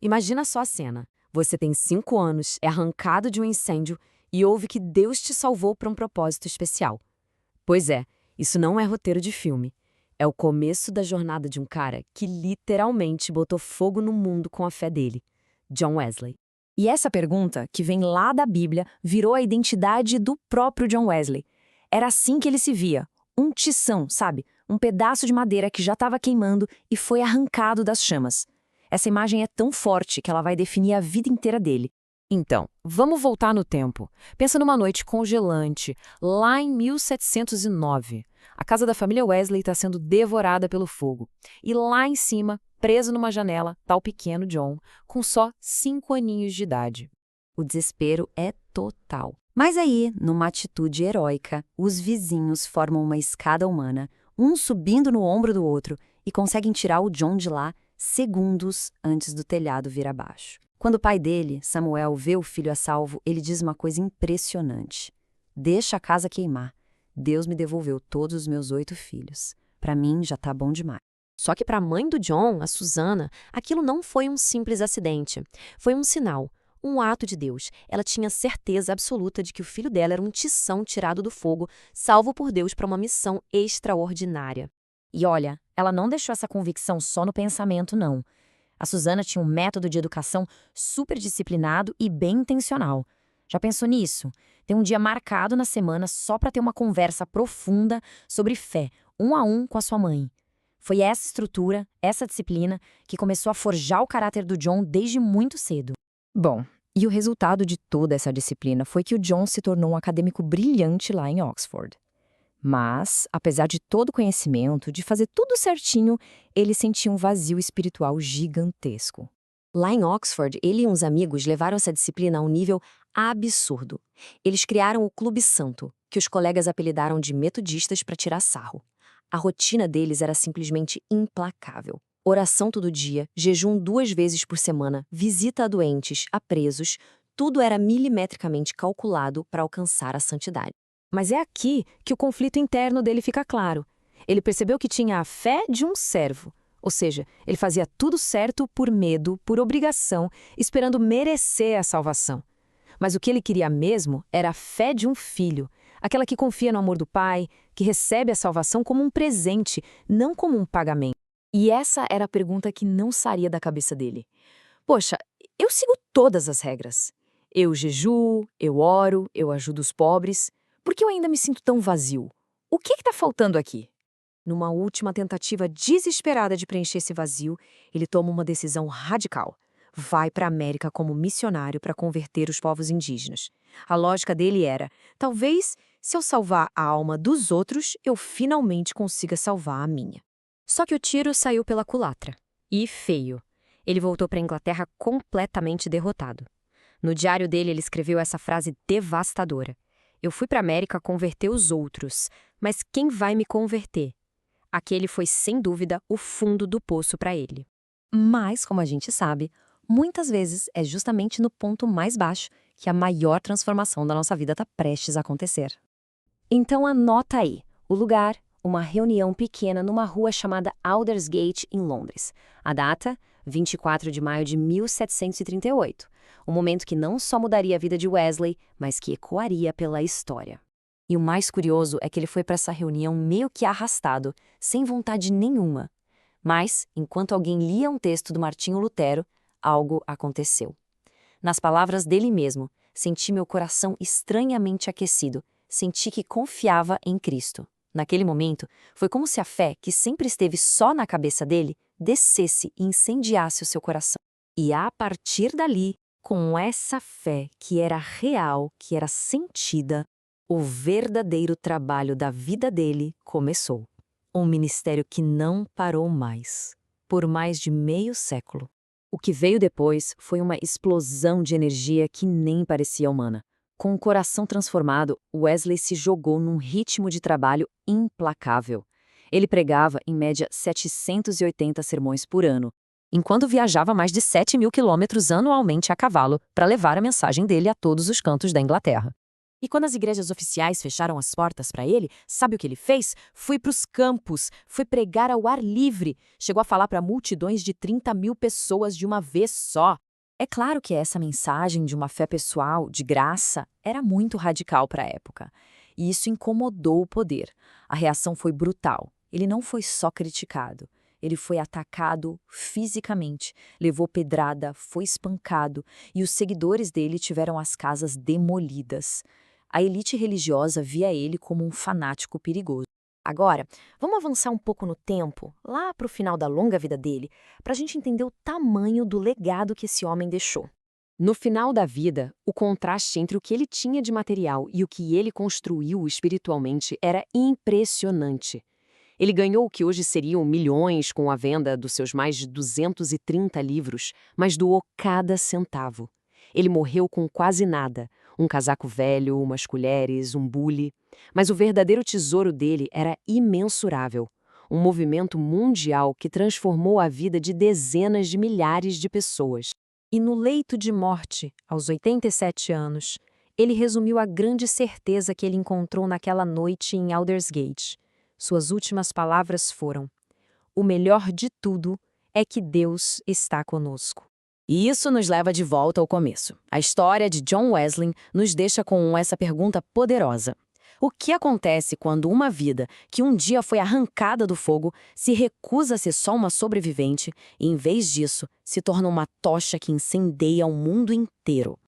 Imagina só a cena. Você tem 5 anos, é arrancado de um incêndio e ouve que Deus te salvou para um propósito especial. Pois é, isso não é roteiro de filme. É o começo da jornada de um cara que literalmente botou fogo no mundo com a fé dele, John Wesley. E essa pergunta, que vem lá da Bíblia, virou a identidade do próprio John Wesley. Era assim que ele se via, um tição, sabe? Um pedaço de madeira que já estava queimando e foi arrancado das chamas. Essa imagem é tão forte que ela vai definir a vida inteira dele. Então, vamos voltar no tempo. Pensa numa noite congelante, lá em 1709. A casa da família Wesley está sendo devorada pelo fogo. E lá em cima, preso numa janela, tá o pequeno John, com só 5 aninhos de idade. O desespero é total. Mas aí, numa atitude heróica, os vizinhos formam uma escada humana, um subindo no ombro do outro, e conseguem tirar o John de lá segundos antes do telhado vir abaixo. Quando o pai dele, Samuel, vê o filho a salvo, ele diz uma coisa impressionante. Deixa a casa queimar. Deus me devolveu todos os meus 8 filhos. Para mim, já tá bom demais. Só que para a mãe do John, a Susana, aquilo não foi um simples acidente. Foi um sinal, um ato de Deus. Ela tinha certeza absoluta de que o filho dela era um tição tirado do fogo, salvo por Deus para uma missão extraordinária. E olha, ela não deixou essa convicção só no pensamento, não. A Susana tinha um método de educação super disciplinado e bem intencional. Já pensou nisso? Tem um dia marcado na semana só para ter uma conversa profunda sobre fé, um a um com a sua mãe. Foi essa estrutura, essa disciplina, que começou a forjar o caráter do John desde muito cedo. Bom, e o resultado de toda essa disciplina foi que o John se tornou um acadêmico brilhante lá em Oxford. Mas, apesar de todo o conhecimento, de fazer tudo certinho, ele sentia um vazio espiritual gigantesco. Lá em Oxford, ele e uns amigos levaram essa disciplina a um nível absurdo. Eles criaram o Clube Santo, que os colegas apelidaram de metodistas para tirar sarro. A rotina deles era simplesmente implacável. Oração todo dia, jejum 2 vezes por semana, visita a doentes, a presos, tudo era milimetricamente calculado para alcançar a santidade. Mas é aqui que o conflito interno dele fica claro. Ele percebeu que tinha a fé de um servo. Ou seja, ele fazia tudo certo por medo, por obrigação, esperando merecer a salvação. Mas o que ele queria mesmo era a fé de um filho, aquela que confia no amor do pai, que recebe a salvação como um presente, não como um pagamento. E essa era a pergunta que não saía da cabeça dele. Poxa, eu sigo todas as regras. Eu jejuo, eu oro, eu ajudo os pobres. Por que eu ainda me sinto tão vazio? O que está faltando aqui? Numa última tentativa desesperada de preencher esse vazio, ele toma uma decisão radical. Vai para a América como missionário para converter os povos indígenas. A lógica dele era, talvez, se eu salvar a alma dos outros, eu finalmente consiga salvar a minha. Só que o tiro saiu pela culatra. E feio. Ele voltou para a Inglaterra completamente derrotado. No diário dele, ele escreveu essa frase devastadora. Eu fui para a América converter os outros, mas quem vai me converter? Aquele foi, sem dúvida, o fundo do poço para ele. Mas, como a gente sabe, muitas vezes é justamente no ponto mais baixo que a maior transformação da nossa vida está prestes a acontecer. Então anota aí, o lugar, uma reunião pequena numa rua chamada Aldersgate, em Londres. A data, 24 de maio de 1738. Um momento que não só mudaria a vida de Wesley, mas que ecoaria pela história. E o mais curioso é que ele foi para essa reunião meio que arrastado, sem vontade nenhuma. Mas, enquanto alguém lia um texto do Martinho Lutero, algo aconteceu. Nas palavras dele mesmo, senti meu coração estranhamente aquecido, senti que confiava em Cristo. Naquele momento, foi como se a fé, que sempre esteve só na cabeça dele, descesse e incendiasse o seu coração. E a partir dali, com essa fé que era real, que era sentida, o verdadeiro trabalho da vida dele começou. Um ministério que não parou mais, por mais de meio século. O que veio depois foi uma explosão de energia que nem parecia humana. Com o coração transformado, Wesley se jogou num ritmo de trabalho implacável. Ele pregava, em média, 780 sermões por ano, enquanto viajava mais de 7.000 quilômetros anualmente a cavalo para levar a mensagem dele a todos os cantos da Inglaterra. E quando as igrejas oficiais fecharam as portas para ele, sabe o que ele fez? Foi para os campos, foi pregar ao ar livre, chegou a falar para multidões de 30.000 pessoas de uma vez só. É claro que essa mensagem de uma fé pessoal, de graça, era muito radical para a época. E isso incomodou o poder. A reação foi brutal. Ele não foi só criticado. Ele foi atacado fisicamente, levou pedrada, foi espancado e os seguidores dele tiveram as casas demolidas. A elite religiosa via ele como um fanático perigoso. Agora, vamos avançar um pouco no tempo, lá para o final da longa vida dele, para a gente entender o tamanho do legado que esse homem deixou. No final da vida, o contraste entre o que ele tinha de material e o que ele construiu espiritualmente era impressionante. Ele ganhou o que hoje seriam milhões com a venda dos seus mais de 230 livros, mas doou cada centavo. Ele morreu com quase nada, um casaco velho, umas colheres, um bule. Mas o verdadeiro tesouro dele era imensurável. Um movimento mundial que transformou a vida de dezenas de milhares de pessoas. E no leito de morte, aos 87 anos, ele resumiu a grande certeza que ele encontrou naquela noite em Aldersgate. Suas últimas palavras foram: "O melhor de tudo é que Deus está conosco." E isso nos leva de volta ao começo. A história de John Wesley nos deixa com essa pergunta poderosa. O que acontece quando uma vida, que um dia foi arrancada do fogo, se recusa a ser só uma sobrevivente e, em vez disso, se torna uma tocha que incendeia o mundo inteiro?